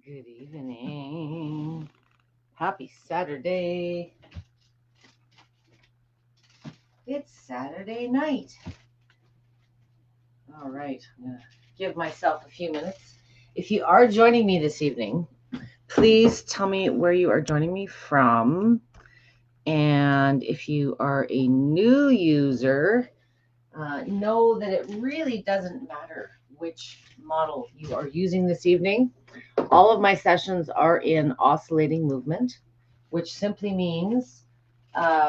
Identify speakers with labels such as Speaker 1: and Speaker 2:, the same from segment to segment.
Speaker 1: Good evening. Happy Saturday. It's Saturday night. All right, I'm going to give myself a few minutes. If you are joining me this evening, please tell me where you are joining me from. And if you are a new user, know that it really doesn't matter which model you are using this evening. All of my sessions are in oscillating movement, which simply means,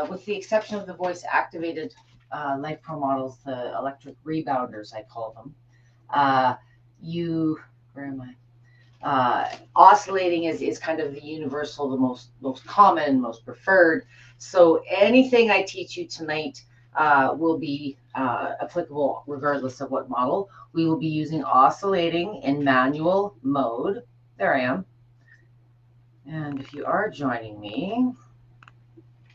Speaker 1: with the exception of the voice activated Lifepro models, the electric rebounders, I call them, where am I? Oscillating is kind of the universal, the most common, most preferred. So anything I teach you tonight will be applicable regardless of what model. We will be using oscillating in manual mode. There I am. And if you are joining me,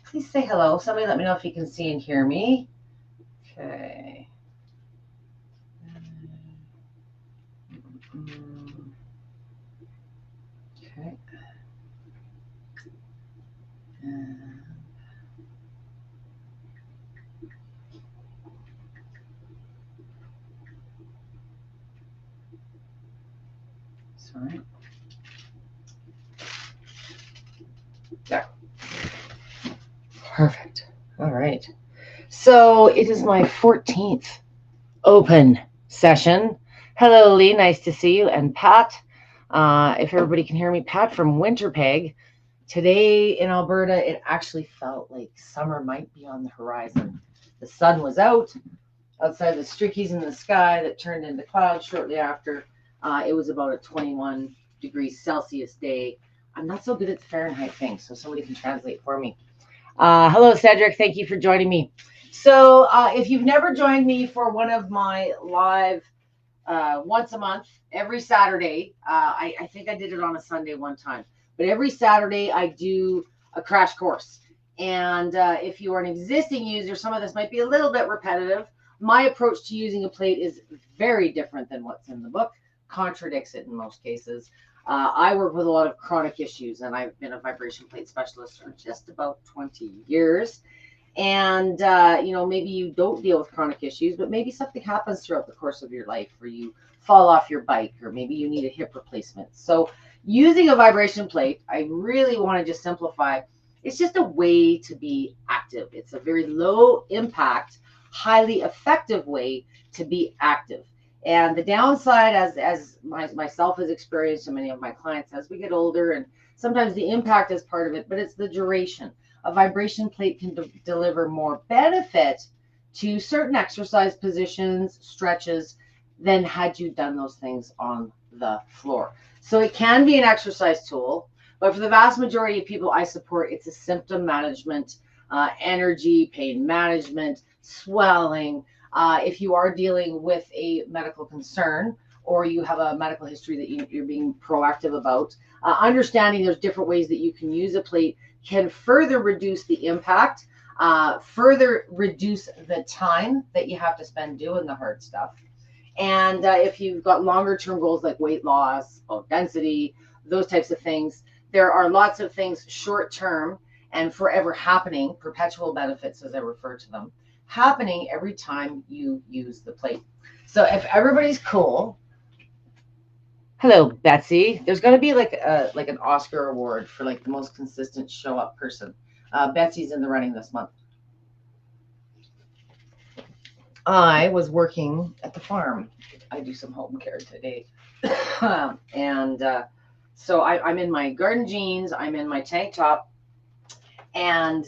Speaker 1: please say hello. Somebody let me know if you can see and hear me. Okay. Okay. Sorry. There. Perfect. All right. So it is my 14th open session. Hello, Lee. Nice to see you. And Pat, if everybody can hear me, Pat from Winterpeg. Today in Alberta, it actually felt like summer might be on the horizon. The sun was out, outside the streakies in the sky that turned into clouds shortly after. It was about a 21 degrees Celsius day. I'm not so good at the Fahrenheit thing, so somebody can translate for me. Hello, Cedric. Thank you for joining me. So if you've never joined me for one of my live once a month, every Saturday, I think I did it on a Sunday one time, but every Saturday I do a crash course. And if you are an existing user, some of this might be a little bit repetitive. My approach to using a plate is very different than what's in the book, contradicts it in most cases. I work with a lot of chronic issues, and I've been a vibration plate specialist for just about 20 years. And, maybe you don't deal with chronic issues, but maybe something happens throughout the course of your life, or you fall off your bike, or maybe you need a hip replacement. So using a vibration plate, I really want to just simplify. It's just a way to be active. It's a very low impact, highly effective way to be active. And the downside, as myself has experienced, and many of my clients, as we get older, and sometimes the impact is part of it, but it's the duration. A vibration plate can deliver more benefit to certain exercise positions, stretches, than had you done those things on the floor. So it can be an exercise tool, but for the vast majority of people I support, it's a symptom management, energy, pain management, swelling. If you are dealing with a medical concern, or you have a medical history that you're being proactive about, understanding there's different ways that you can use a plate can further reduce the impact, further reduce the time that you have to spend doing the hard stuff. And if you've got longer term goals like weight loss, bone density, those types of things, there are lots of things short term and forever happening, perpetual benefits as I refer to them, happening every time you use the plate. So if everybody's cool, hello, Betsy. There's going to be like an Oscar award for like the most consistent show up person. Betsy's in the running this month. I was working at the farm. I do some home care today. And so I'm in my garden jeans. I'm in my tank top. And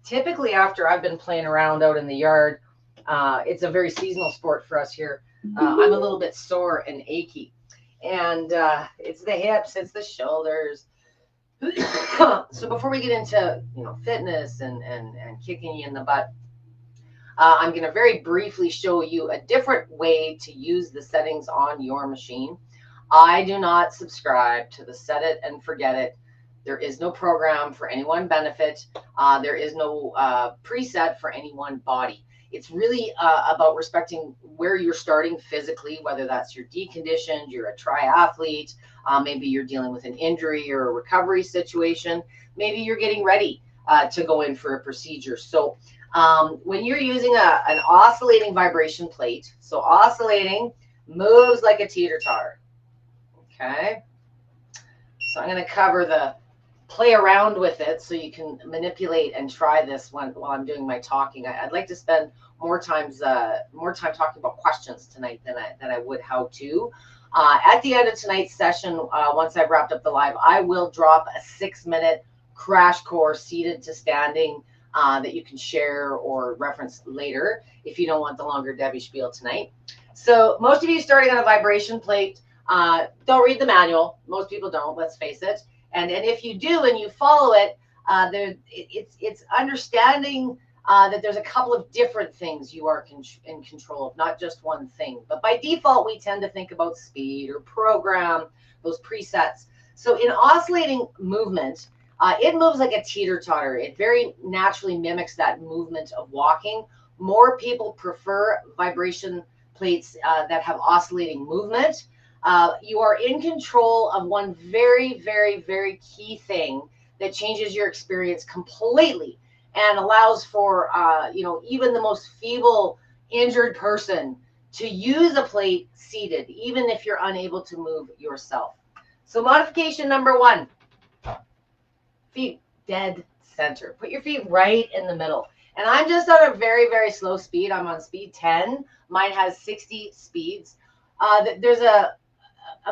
Speaker 1: typically after I've been playing around out in the yard, it's a very seasonal sport for us here. I'm a little bit sore and achy. And it's the hips, it's the shoulders. So before we get into fitness and kicking you in the butt, I'm going to very briefly show you a different way to use the settings on your machine. I do not subscribe to the set it and forget it. There is no program for any one benefit. There is no preset for any one body. It's really about respecting where you're starting physically, whether that's you're deconditioned, you're a triathlete, maybe you're dealing with an injury or a recovery situation, maybe you're getting ready to go in for a procedure. So when you're using an oscillating vibration plate, so oscillating moves like a teeter-totter. Okay. So I'm going to cover the play around with it so you can manipulate and try this while I'm doing my talking. I'd like to spend more time talking about questions tonight than I would how to. At the end of tonight's session, once I've wrapped up the live, I will drop a 6-minute crash course seated to standing that you can share or reference later if you don't want the longer Debby spiel tonight. So most of you starting on a vibration plate don't read the manual. Most people don't, let's face it. And if you do and you follow it, it's understanding that there's a couple of different things you are in control of, not just one thing. But by default, we tend to think about speed or program, those presets. So in oscillating movement, it moves like a teeter-totter. It very naturally mimics that movement of walking. More people prefer vibration plates that have oscillating movement. You are in control of one very, very, very key thing that changes your experience completely and allows for, even the most feeble, injured person to use a plate seated, even if you're unable to move yourself. So modification number 1, feet dead center. Put your feet right in the middle. And I'm just on a very, very slow speed. I'm on speed 10. Mine has 60 speeds. There's a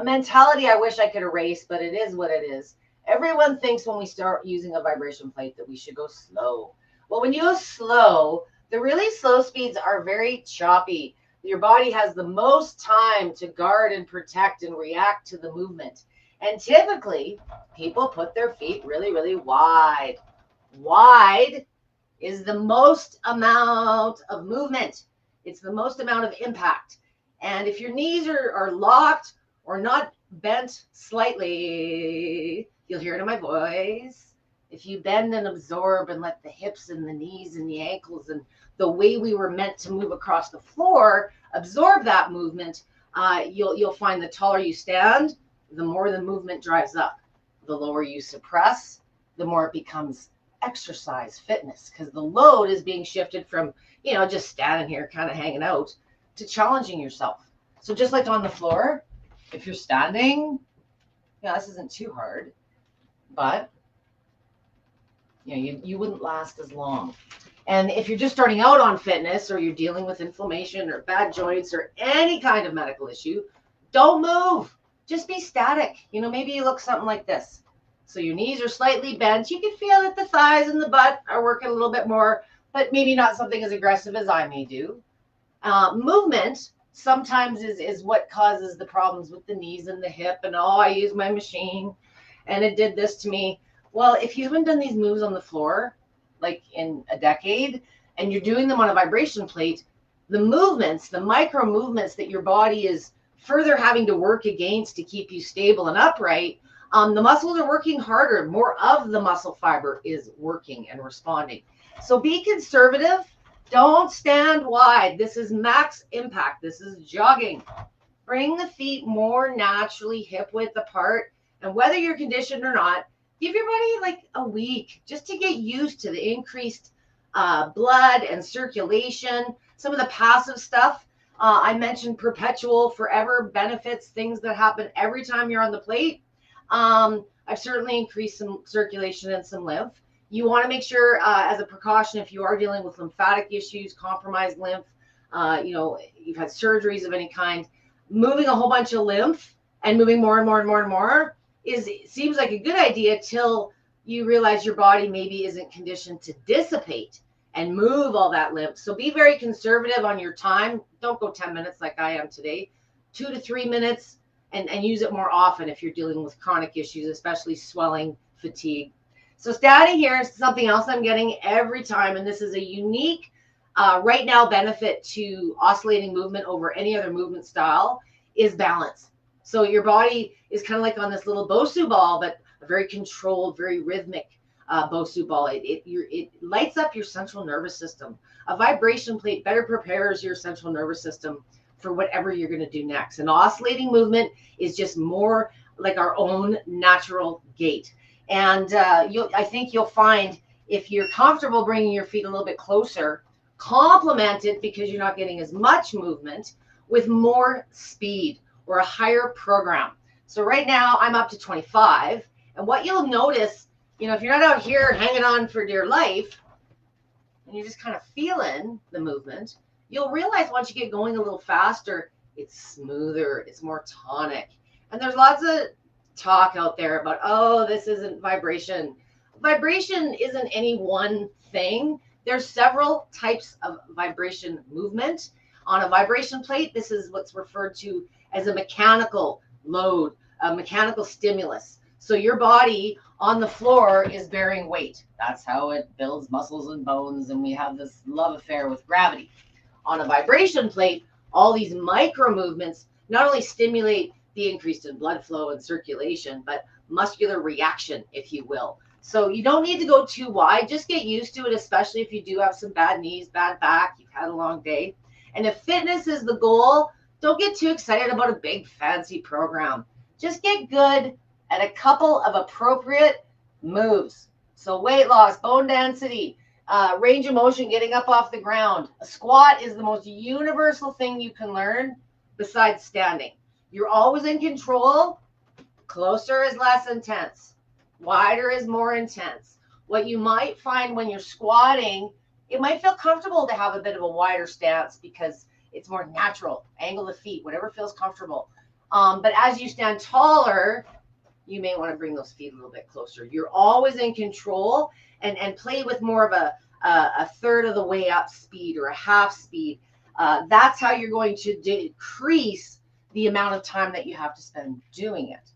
Speaker 1: mentality I wish I could erase, but it is what it is. Everyone thinks when we start using a vibration plate that we should go slow. Well, when you go slow, the really slow speeds are very choppy. Your body has the most time to guard and protect and react to the movement. And typically, people put their feet really, really wide. Wide is the most amount of movement. It's the most amount of impact. And if your knees are locked or not bent slightly, you'll hear it in my voice. If you bend and absorb and let the hips and the knees and the ankles and the way we were meant to move across the floor absorb that movement, you'll find the taller you stand, the more the movement drives up. The lower you suppress, the more it becomes exercise fitness, because the load is being shifted from, just standing here kind of hanging out to challenging yourself. So just like on the floor, if you're standing, this isn't too hard, but you wouldn't last as long. And if you're just starting out on fitness, or you're dealing with inflammation or bad joints or any kind of medical issue, don't move. Just be static. Maybe you look something like this. So your knees are slightly bent. You can feel that the thighs and the butt are working a little bit more, but maybe not something as aggressive as I may do. Movement sometimes is what causes the problems with the knees and the hip, and I use my machine and it did this to me. Well, if you haven't done these moves on the floor like in a decade and you're doing them on a vibration plate, the movements, the micro movements that your body is further having to work against to keep you stable and upright, the muscles are working harder. More of the muscle fiber is working and responding. So be conservative. Don't stand wide. This is max impact. This is jogging. Bring the feet more naturally hip width apart. And whether you're conditioned or not, give your body like a week just to get used to the increased blood and circulation. Some of the passive stuff. I mentioned perpetual, forever benefits, things that happen every time you're on the plate. I've certainly increased some circulation and some lymph. You want to make sure, as a precaution, if you are dealing with lymphatic issues, compromised lymph, you've had surgeries of any kind, moving a whole bunch of lymph and moving more and more and more and more seems like a good idea till you realize your body maybe isn't conditioned to dissipate and move all that lymph. So be very conservative on your time. Don't go 10 minutes like I am today. 2 to 3 minutes, and use it more often if you're dealing with chronic issues, especially swelling, fatigue. So standing here is something else I'm getting every time, and this is a unique right now benefit to oscillating movement over any other movement style is balance. So your body is kind of like on this little Bosu ball, but very controlled, very rhythmic. Bosu ball. It lights up your central nervous system. A vibration plate better prepares your central nervous system for whatever you're going to do next. An oscillating movement is just more like our own natural gait. And I think you'll find if you're comfortable bringing your feet a little bit closer, complement it because you're not getting as much movement with more speed or a higher program. So right now I'm up to 25. And what you'll notice, if you're not out here hanging on for dear life and you're just kind of feeling the movement, you'll realize once you get going a little faster, it's smoother, it's more tonic. And there's lots of talk out there about, oh, this isn't vibration. Vibration isn't any one thing. There's several types of vibration movement. On a vibration plate, this is what's referred to as a mechanical load, a mechanical stimulus. So your body on the floor is bearing weight. That's how it builds muscles and bones, and we have this love affair with gravity. On a vibration plate, all these micro movements not only stimulate the increase in blood flow and circulation, but muscular reaction, if you will. So you don't need to go too wide. Just get used to it, especially if you do have some bad knees, bad back, you've had a long day. And if fitness is the goal, don't get too excited about a big fancy program. Just get good at a couple of appropriate moves. So weight loss, bone density, range of motion, getting up off the ground. A squat is the most universal thing you can learn besides standing. You're always in control. Closer is less intense. Wider is more intense. What you might find when you're squatting, it might feel comfortable to have a bit of a wider stance because it's more natural. Angle the feet, whatever feels comfortable. But as you stand taller, you may want to bring those feet a little bit closer. You're always in control and play with more of a third of the way up speed or a half speed. That's how you're going to decrease the amount of time that you have to spend doing it.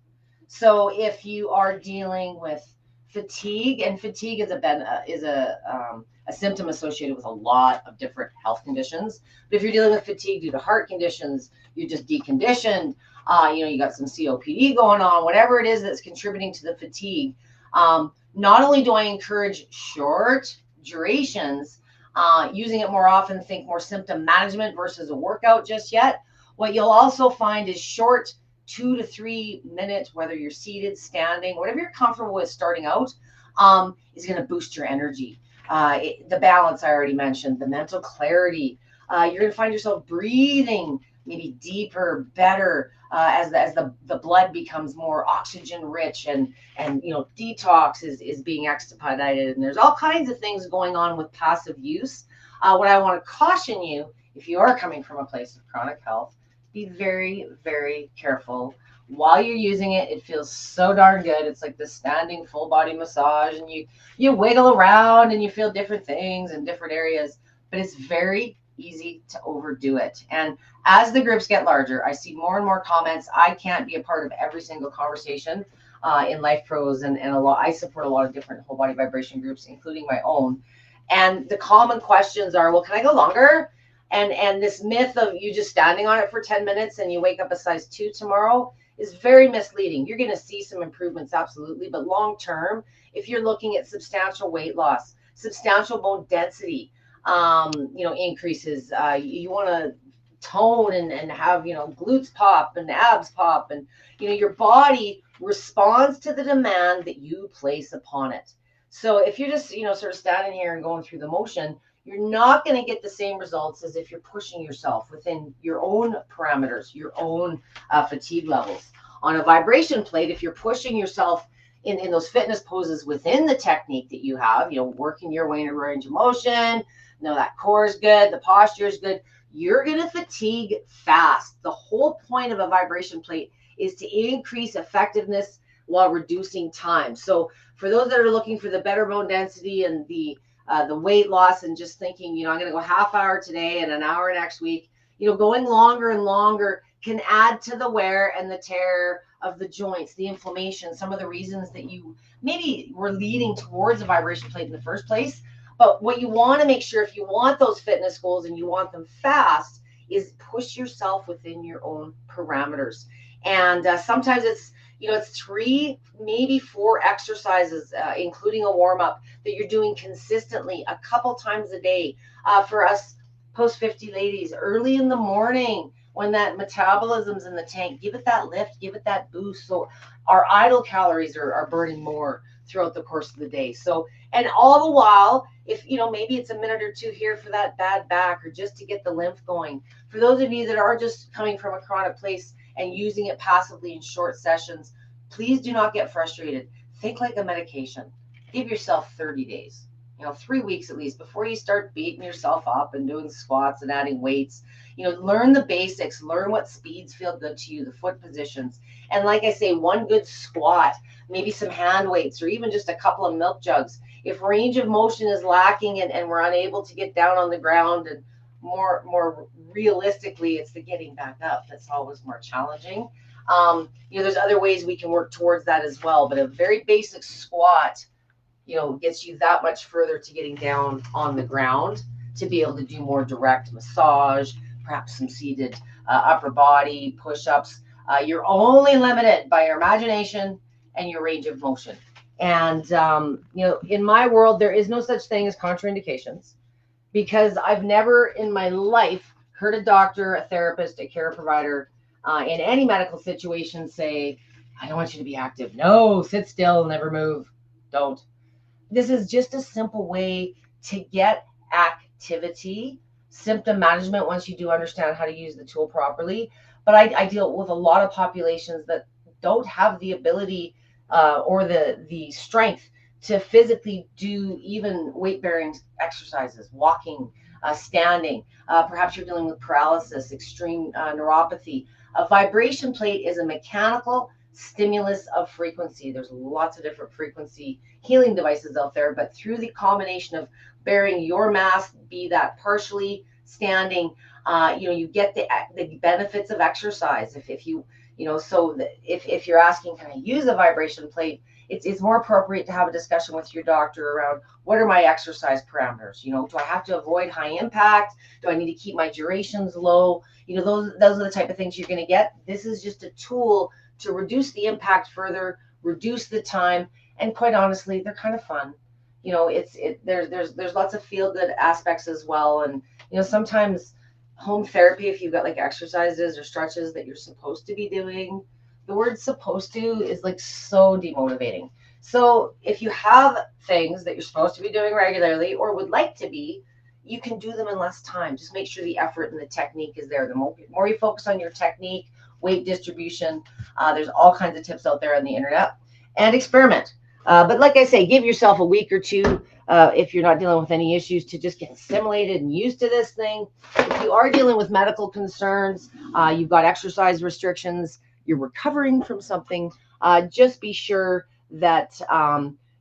Speaker 1: So if you are dealing with fatigue, and fatigue is a symptom associated with a lot of different health conditions. But if you're dealing with fatigue due to heart conditions, you're just deconditioned, you got some COPD going on, whatever it is that's contributing to the fatigue. Not only do I encourage short durations, using it more often, think more symptom management versus a workout just yet. What you'll also find is short 2 to 3 minutes, whether you're seated, standing, whatever you're comfortable with starting out, is going to boost your energy. The balance I already mentioned, the mental clarity. You're going to find yourself breathing maybe deeper, better, as the blood becomes more oxygen rich and detox is being expedited. And there's all kinds of things going on with passive use. What I want to caution you, if you are coming from a place of chronic health, be very, very careful. While you're using it, it feels so darn good. It's like the standing full body massage, and you wiggle around and you feel different things in different areas, but it's very easy to overdo it. And as the groups get larger, I see more and more comments. I can't be a part of every single conversation in Lifepros, and I support a lot of different whole body vibration groups, including my own. And the common questions are, well, can I go longer? And this myth of you just standing on it for 10 minutes and you wake up a size 2 tomorrow is very misleading. You're going to see some improvements, absolutely. But long term, if you're looking at substantial weight loss, substantial bone density, increases, you want to tone and have, glutes pop and abs pop. And, your body responds to the demand that you place upon it. So if you're just, sort of standing here and going through the motion, you're not going to get the same results as if you're pushing yourself within your own parameters, your own fatigue levels. On a vibration plate, if you're pushing yourself in those fitness poses within the technique that you have, working your way in a range of motion, that core is good, the posture is good, you're going to fatigue fast. The whole point of a vibration plate is to increase effectiveness while reducing time. So for those that are looking for the better bone density and the weight loss and just thinking, I'm going to go half hour today and an hour next week, going longer and longer can add to the wear and the tear of the joints, the inflammation, some of the reasons that you maybe were leading towards a vibration plate in the first place. But what you want to make sure, if you want those fitness goals and you want them fast, is push yourself within your own parameters. And sometimes it's, It's 3, maybe 4 exercises, including a warm-up, that you're doing consistently a couple times a day. For us post 50 ladies, early in the morning, when that metabolism's in the tank, give it that lift, give it that boost. So our idle calories are burning more throughout the course of the day. So, and all the while, if maybe it's a minute or two here for that bad back, or just to get the lymph going. For those of you that are just coming from a chronic place and using it passively in short sessions, please do not get frustrated. Think like a medication. Give yourself 30 days, 3 weeks at least, before you start beating yourself up and doing squats and adding weights. Learn the basics, learn what speeds feel good to you, the foot positions. And like I say, one good squat, maybe some hand weights, or even just a couple of milk jugs. If range of motion is lacking and we're unable to get down on the ground, and more realistically, it's the getting back up that's always more challenging. There's other ways we can work towards that as well, but a very basic squat, gets you that much further to getting down on the ground to be able to do more direct massage, perhaps some seated upper body push-ups. You're only limited by your imagination and your range of motion. And, in my world, there is no such thing as contraindications, because I've never in my life heard a doctor, a therapist, a care provider in any medical situation say, I don't want you to be active. No, sit still, never move. Don't. This is just a simple way to get activity, symptom management once you do understand how to use the tool properly. But I deal with a lot of populations that don't have the ability or the strength to physically do even weight-bearing exercises, walking, standing. Perhaps you're dealing with paralysis, extreme neuropathy. A vibration plate is a mechanical stimulus of frequency. There's lots of different frequency healing devices out there, but through the combination of bearing your mass, be that partially standing, you get the benefits of exercise. If you're asking, can I use a vibration plate? It's more appropriate to have a discussion with your doctor around, what are my exercise parameters? Do I have to avoid high impact? Do I need to keep my durations low? Those are the type of things you're going to get. This is just a tool to reduce the impact further, reduce the time, and quite honestly, they're kind of fun. There's lots of feel good aspects as well. And sometimes home therapy, if you've got like exercises or stretches that you're supposed to be doing, the word supposed to is like so demotivating. So if you have things that you're supposed to be doing regularly or would like to be, you can do them in less time. Just make sure the effort and the technique is there. The more you focus on your technique, weight distribution, there's all kinds of tips out there on the internet, and experiment. But like I say, give yourself a week or two if you're not dealing with any issues to just get assimilated and used to this thing. If you are dealing with medical concerns, you've got exercise restrictions, you're recovering from something, just be sure that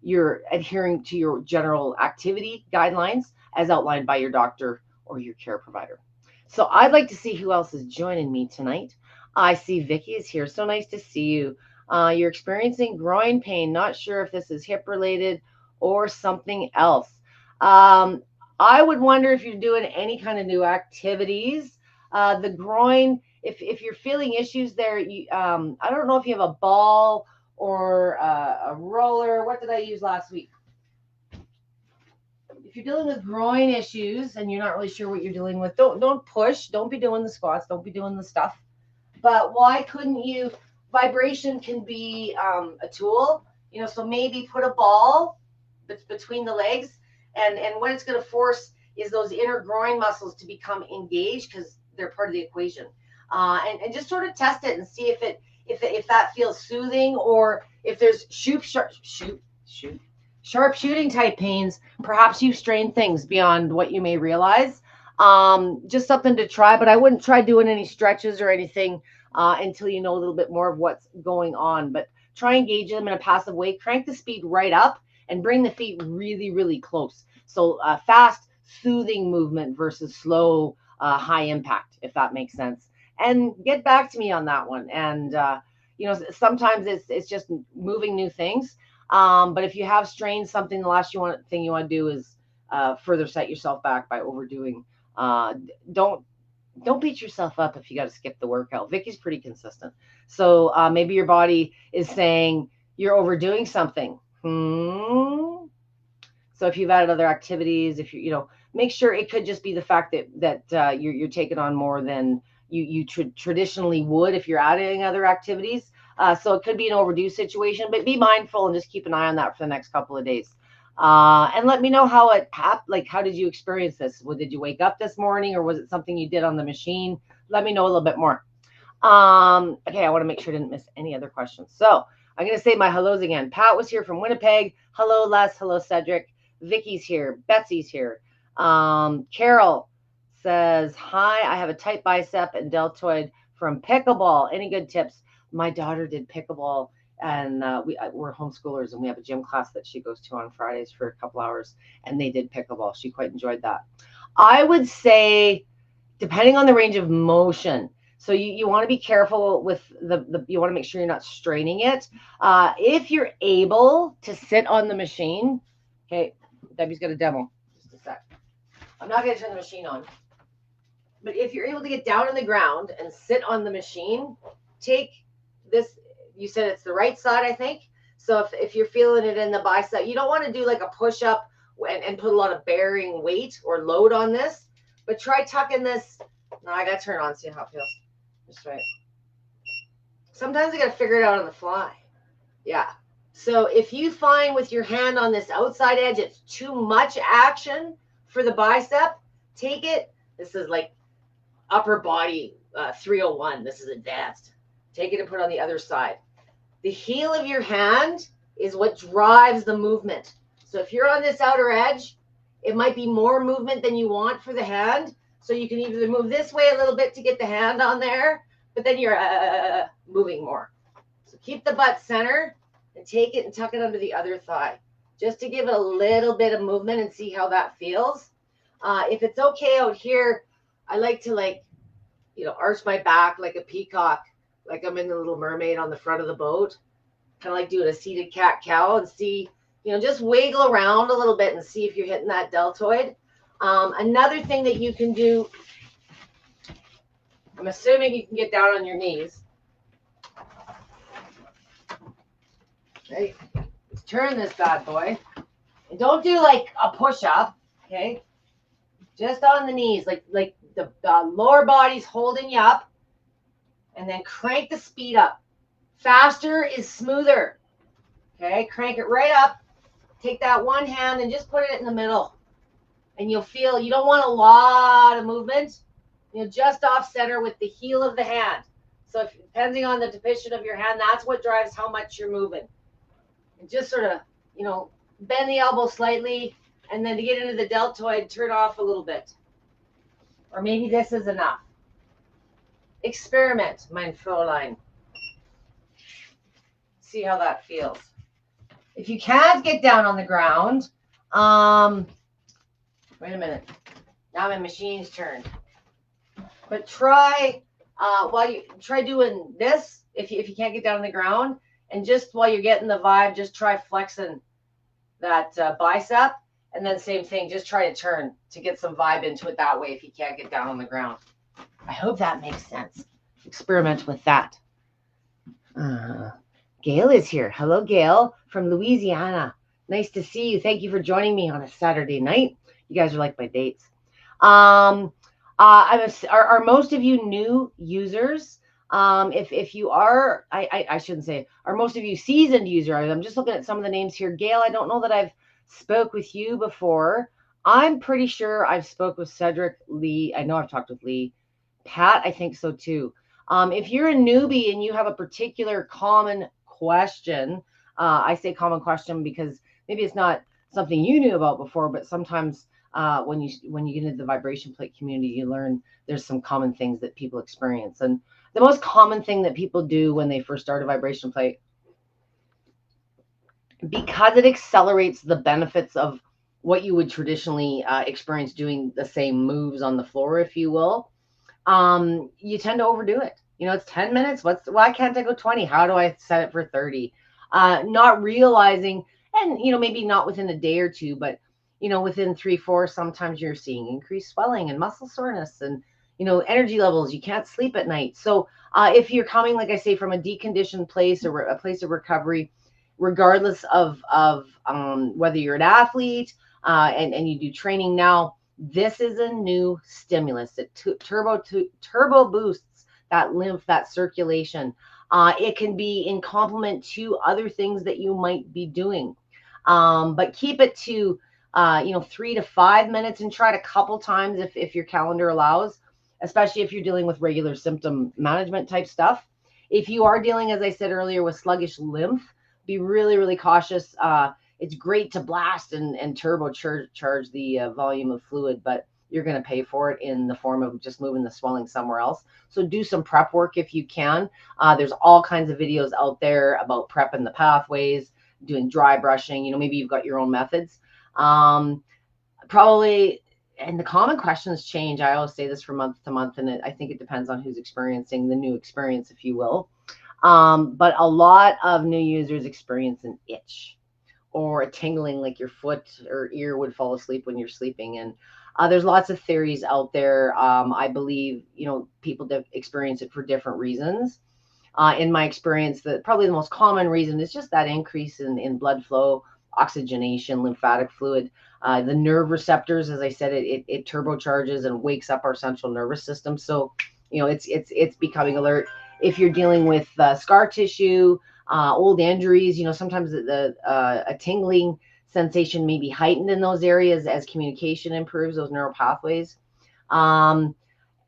Speaker 1: you're adhering to your general activity guidelines as outlined by your doctor or your care provider. So I'd like to see who else is joining me tonight. I see Vicky is here. So nice to see you. You're experiencing groin pain. Not sure if this is hip related or something else. I would wonder if you're doing any kind of new activities. The groin, if you're feeling issues there, I don't know if you have a ball or a roller. What did I use last week? If you're dealing with groin issues and you're not really sure what you're dealing with, don't push. Don't be doing the squats. Don't be doing the stuff. But why couldn't you? Vibration can be a tool, so maybe put a ball between the legs, and what it's going to force is those inner groin muscles to become engaged because they're part of the equation, and just sort of test it and see if that feels soothing, or if there's sharp shooting type pains, perhaps you've strained things beyond what you may realize. Just something to try, but I wouldn't try doing any stretches or anything until you know a little bit more of what's going on. But try engage them in a passive way. Crank the speed right up and bring the feet really, really close. So fast, soothing movement versus slow, high impact, if that makes sense. And get back to me on that one. And sometimes it's just moving new things. But if you have strained something, the last thing you want to do is further set yourself back by overdoing. Don't don't beat yourself up if you got to skip the workout. Vicky's pretty consistent. So maybe your body is saying you're overdoing something. So if you've added other activities, if you make sure, it could just be the fact that you're taking on more than you traditionally would if you're adding other activities. So it could be an overdue situation, but be mindful and just keep an eye on that for the next couple of days. And let me know how it happened. Like, how did you experience this? Did you wake up this morning, or was it something you did on the machine? Let me know a little bit more. Okay, I want to make sure I didn't miss any other questions. So I'm going to say my hellos again. Pat was here from Winnipeg. Hello, Les. Hello, Cedric. Vicky's here. Betsy's here. Carol says, hi, I have a tight bicep and deltoid from pickleball. Any good tips? My daughter did pickleball, and we're homeschoolers, and we have a gym class that she goes to on Fridays for a couple hours, and they did pickleball. She quite enjoyed that. I would say, depending on the range of motion, so you want to be careful with you want to make sure you're not straining it. If you're able to sit on the machine, okay, Debbie's got a demo. Just a sec. I'm not going to turn the machine on. But if you're able to get down on the ground and sit on the machine, take this. You said it's the right side, I think. So if you're feeling it in the bicep, you don't want to do like a push-up and put a lot of bearing weight or load on this. But try tucking this. No, I got to turn it on, see how it feels. Just right. Sometimes I got to figure it out on the fly. Yeah. So if you find with your hand on this outside edge, it's too much action for the bicep, take it. This is like upper body 301. This is advanced. Take it and put it on the other side. The heel of your hand is what drives the movement. So if you're on this outer edge, it might be more movement than you want for the hand. So you can either move this way a little bit to get the hand on there, but then you're moving more. So keep the butt center and take it and tuck it under the other thigh, just to give it a little bit of movement and see how that feels. If it's okay out here, I like to arch my back like a peacock, like I'm in the Little Mermaid on the front of the boat, kind of like doing a seated cat-cow, and see, just wiggle around a little bit and see if you're hitting that deltoid. Another thing that you can do, I'm assuming you can get down on your knees. Okay, let's turn this bad boy. And don't do like a push-up, okay? Just on the knees, like the lower body's holding you up, and then crank the speed up. Faster is smoother, okay? Crank it right up. Take that one hand and just put it in the middle. And you'll feel, you don't want a lot of movement. Just off center with the heel of the hand. So depending on the position of your hand, that's what drives how much you're moving. And just sort of, bend the elbow slightly, and then to get into the deltoid, turn off a little bit. Or maybe this is enough. Experiment, mein Fräulein. See how that feels. If you can't get down on the ground, wait a minute. Now my machine's turned. But try try doing this if you can't get down on the ground, and just while you're getting the vibe, just try flexing that bicep, and then same thing, just try to turn to get some vibe into it that way if you can't get down on the ground. I hope that makes sense. Experiment with that. Gail is here. Hello, Gail from Louisiana. Nice to see you. Thank you for joining me on a Saturday night. You guys are like my dates. Are most of you new users? If you are, I shouldn't say, are most of you seasoned users? I'm just looking at some of the names here. Gail, I don't know that I've spoke with you before. I'm pretty sure I've spoke with Cedric, Lee. I know I've talked with Lee. Pat, I think so too. If you're a newbie and you have a particular common question, I say common question because maybe it's not something you knew about before, but sometimes when you get into the vibration plate community, you learn there's some common things that people experience. And the most common thing that people do when they first start a vibration plate, because it accelerates the benefits of what you would traditionally experience doing the same moves on the floor, if you will, you tend to overdo it. It's 10 minutes. Why can't I go 20? How do I set it for 30? Not realizing, and, maybe not within a day or two, but, within 3-4, sometimes you're seeing increased swelling and muscle soreness. And, energy levels. You can't sleep at night. So if you're coming, like I say, from a deconditioned place or a place of recovery, regardless of whether you're an athlete and you do training now, this is a new stimulus that turbo boosts that lymph, that circulation. It can be in complement to other things that you might be doing, but keep it to 3 to 5 minutes, and try it a couple times if your calendar allows, especially if you're dealing with regular symptom management type stuff. If you are dealing, as I said earlier, with sluggish lymph, be really, really cautious. It's great to blast and turbocharge the volume of fluid, but you're going to pay for it in the form of just moving the swelling somewhere else. So do some prep work if you can. There's all kinds of videos out there about prepping the pathways, doing dry brushing. Maybe you've got your own methods. Probably, and the common questions change. I always say this from month to month, and I think it depends on who's experiencing the new experience, if you will. But a lot of new users experience an itch or a tingling, like your foot or ear would fall asleep when you're sleeping. And there's lots of theories out there. I believe, people experience it for different reasons. In my experience, probably the most common reason is just that increase in blood flow, oxygenation, lymphatic fluid. The nerve receptors, as I said, it turbocharges and wakes up our central nervous system. So, it's becoming alert. If you're dealing with scar tissue, old injuries, sometimes a tingling sensation may be heightened in those areas as communication improves, those neural pathways.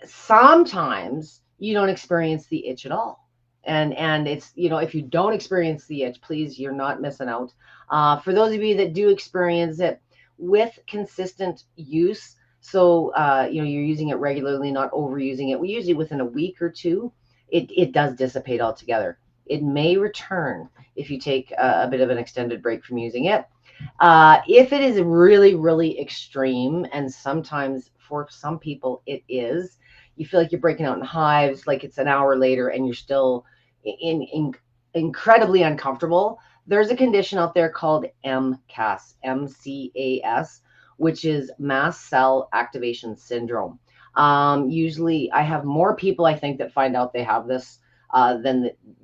Speaker 1: Sometimes you don't experience the itch at all. And it's, if you don't experience the itch, please, you're not missing out. For those of you that do experience it with consistent use, so, you're using it regularly, not overusing it, usually within a week or two, it does dissipate altogether. It may return if you take a bit of an extended break from using it. If it is really, really extreme, and sometimes for some people it is, you feel like you're breaking out in hives, like it's an hour later and you're still incredibly uncomfortable. There's a condition out there called MCAS, MCAS, which is mast cell activation syndrome. Usually I have more people, I think, that find out they have this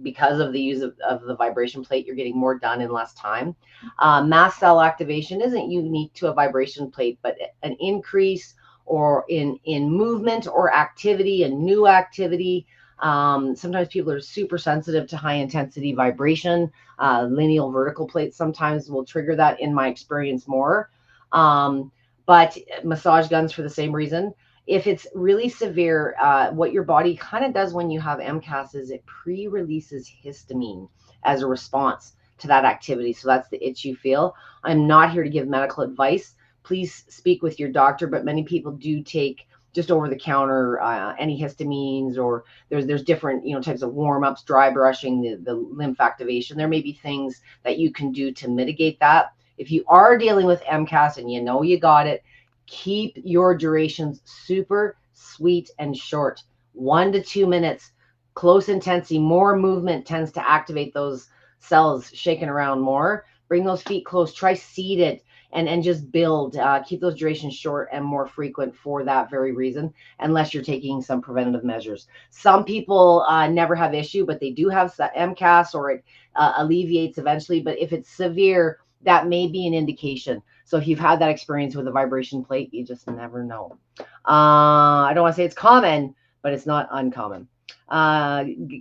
Speaker 1: because of the use of the vibration plate. You're getting more done in less time. Mast cell activation isn't unique to a vibration plate, but an increase or in movement or activity and new activity. Sometimes people are super sensitive to high intensity vibration. Lineal vertical plates sometimes will trigger that, in my experience, more. But massage guns for the same reason. If it's really severe, what your body kind of does when you have MCAS is it pre-releases histamine as a response to that activity. So that's the itch you feel. I'm not here to give medical advice. Please speak with your doctor, but many people do take just over the counter antihistamines, or there's different types of warm-ups, dry brushing, the lymph activation. There may be things that you can do to mitigate that. If you are dealing with MCAS and you got it, keep your durations super sweet and short. 1 to 2 minutes. Close intensity, more movement tends to activate those cells shaking around more. Bring those feet close. Try seated and just build. Keep those durations short and more frequent for that very reason, unless you're taking some preventative measures. Some people never have issue, but they do have MCAS, or it alleviates eventually. But if it's severe, that may be an indication. So if you've had that experience with a vibration plate, you just never know. I don't want to say it's common, but it's not uncommon.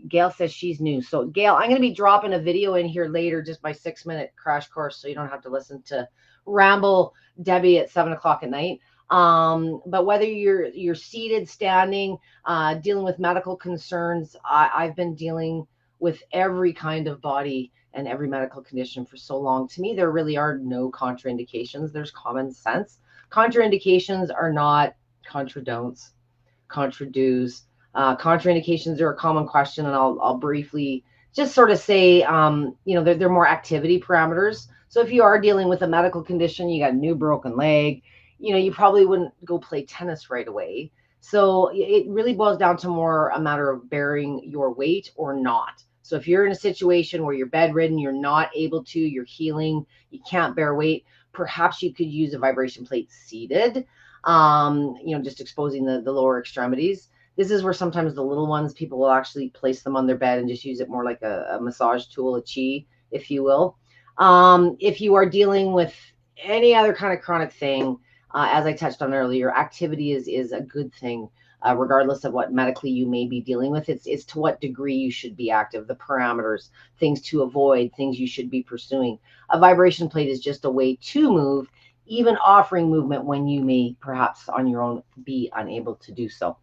Speaker 1: Gail says she's new. So Gail, I'm going to be dropping a video in here later, just my 6-minute crash course, so you don't have to listen to ramble Debbie at 7 o'clock at night. But whether you're seated, standing, dealing with medical concerns, I've been dealing with every kind of body and every medical condition for so long. To me, there really are no contraindications. There's common sense. Contraindications are not contra-don'ts, contra-do's. Contraindications are a common question, and I'll briefly just sort of say, they're more activity parameters. So if you are dealing with a medical condition, you got a new broken leg, you probably wouldn't go play tennis right away. So it really boils down to more a matter of bearing your weight or not. So if you're in a situation where you're bedridden, you're not able to, you're healing, you can't bear weight, perhaps you could use a vibration plate seated, just exposing the lower extremities. This is where sometimes the little ones, people will actually place them on their bed and just use it more like a massage tool, a chi, if you will. If you are dealing with any other kind of chronic thing, as I touched on earlier, activity is a good thing, regardless of what medically you may be dealing with. It's to what degree you should be active, the parameters, things to avoid, things you should be pursuing. A vibration plate is just a way to move, even offering movement when you may perhaps on your own be unable to do so.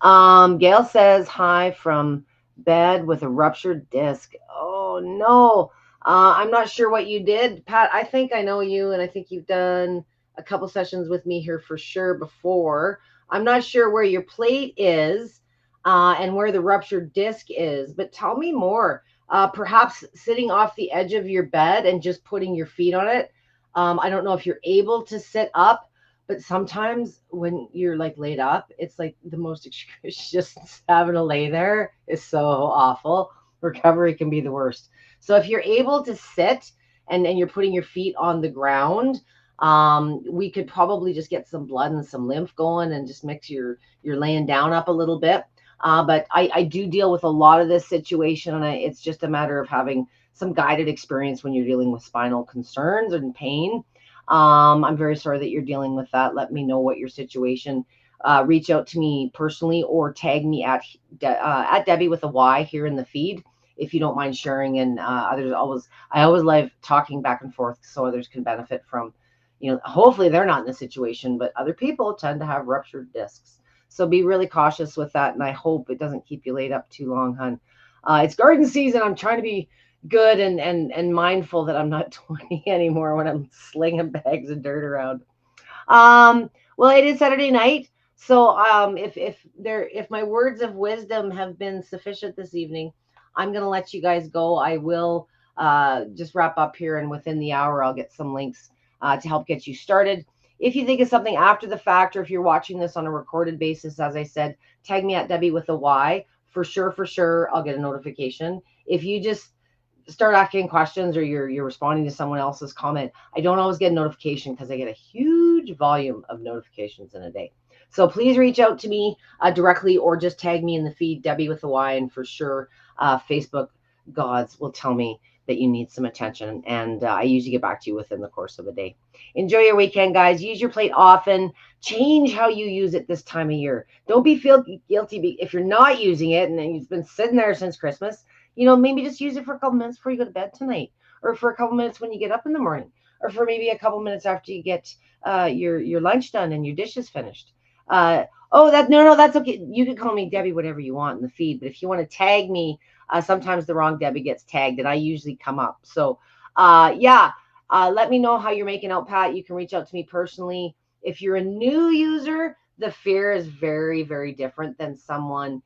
Speaker 1: Gail says hi from bed with a ruptured disc. Oh no. I'm not sure what you did, Pat. I think I know you, and I think you've done a couple sessions with me here for sure before. I'm not sure where your plate is and where the ruptured disc is, but tell me more. Perhaps sitting off the edge of your bed and just putting your feet on it. I don't know if you're able to sit up, but sometimes when you're like laid up, it's like the most just having to lay there is so awful. Recovery can be the worst. So if you're able to sit and you're putting your feet on the ground, we could probably just get some blood and some lymph going and just mix your laying down up a little bit. But I do deal with a lot of this situation, and it's just a matter of having some guided experience when you're dealing with spinal concerns and pain. I'm very sorry that you're dealing with that. Let me know what your situation. Reach out to me personally or tag me at Debby with a Y here in the feed if you don't mind sharing. And I always love talking back and forth so others can benefit from, hopefully they're not in the situation, but other people tend to have ruptured discs. So be really cautious with that. And I hope it doesn't keep you laid up too long, hon. It's garden season. I'm trying to be good and mindful that I'm not 20 anymore when I'm slinging bags of dirt around. Well, it is Saturday night, so if my words of wisdom have been sufficient this evening, I'm gonna let you guys go. I will just wrap up here, and within the hour, I'll get some links to help get you started. If you think of something after the fact, or if you're watching this on a recorded basis, as I said, tag me at Debby with a Y. For sure, I'll get a notification. If you just start asking questions or you're responding to someone else's comment, I don't always get a notification because I get a huge volume of notifications in a day. So please reach out to me directly or just tag me in the feed, Debby with a Y, and for sure, Facebook gods will tell me that you need some attention, and I usually get back to you within the course of a day. Enjoy your weekend, guys. Use your plate often. Change how you use it this time of year. Don't be feel guilty if you're not using it and it's been sitting there since Christmas. Maybe just use it for a couple minutes before you go to bed tonight, or for a couple minutes when you get up in the morning, or for maybe a couple minutes after you get your lunch done and your dishes finished. That's okay. You can call me Debby whatever you want in the feed, but if you want to tag me, sometimes the wrong Debby gets tagged, and I usually come up. So, let me know how you're making out, Pat. You can reach out to me personally. If you're a new user, the fear is very, very different than someone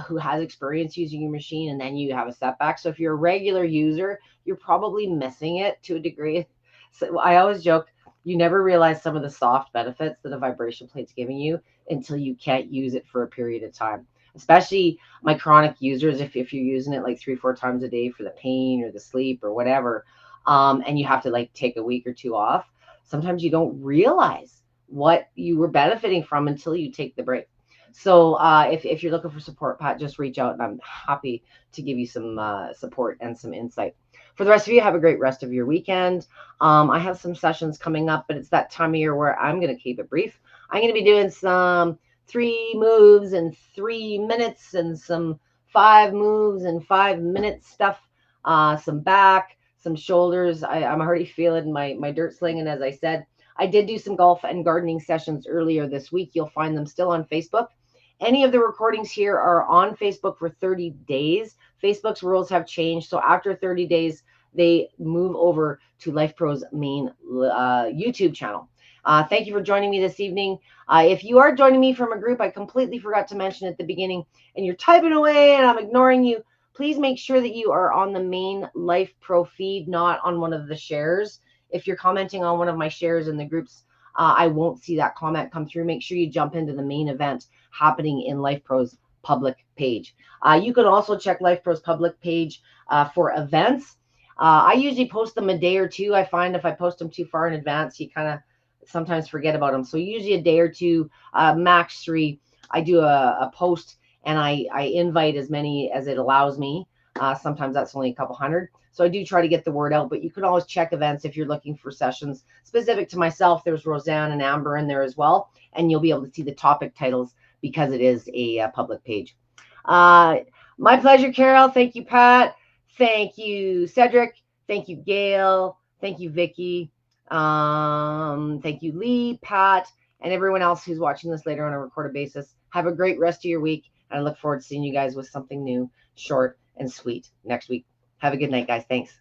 Speaker 1: who has experience using your machine and then you have a setback. So if you're a regular user, you're probably missing it to a degree. So I always joke, you never realize some of the soft benefits that a vibration plate's giving you until you can't use it for a period of time. Especially my chronic users, if you're using it like 3-4 times a day for the pain or the sleep or whatever, and you have to like take a week or two off, sometimes you don't realize what you were benefiting from until you take the break. So if you're looking for support, Pat, just reach out, and I'm happy to give you some support and some insight. For the rest of you, have a great rest of your weekend. I have some sessions coming up, but it's that time of year where I'm going to keep it brief. I'm going to be doing some 3 moves in 3 minutes and some 5 moves in 5 minutes stuff, some back, some shoulders. I'm already feeling my dirt slinging, as I said. I did do some golf and gardening sessions earlier this week. You'll find them still on Facebook. Any of the recordings here are on Facebook for 30 days. Facebook's rules have changed. So after 30 days, they move over to Lifepro's main YouTube channel. Thank you for joining me this evening. If you are joining me from a group, I completely forgot to mention at the beginning, and you're typing away and I'm ignoring you, please make sure that you are on the main Lifepro feed, not on one of the shares. If you're commenting on one of my shares in the groups, I won't see that comment come through. Make sure you jump into the main event happening in Lifepro's public page. You can also check Lifepro's public page for events. I usually post them a day or two. I find if I post them too far in advance, you kind of sometimes forget about them. So usually a day or two, max 3. I do a post and I invite as many as it allows me. Sometimes that's only a couple hundred. So I do try to get the word out, but you can always check events if you're looking for sessions specific to myself. There's Roseanne and Amber in there as well, and you'll be able to see the topic titles because it is a public page. My pleasure, Carol. Thank you, Pat. Thank you, Cedric. Thank you, Gail. Thank you, Vicky. Thank you, Lee, Pat, and everyone else who's watching this later on a recorded basis. Have a great rest of your week, and I look forward to seeing you guys with something new, short and sweet next week. Have a good night, guys. Thanks.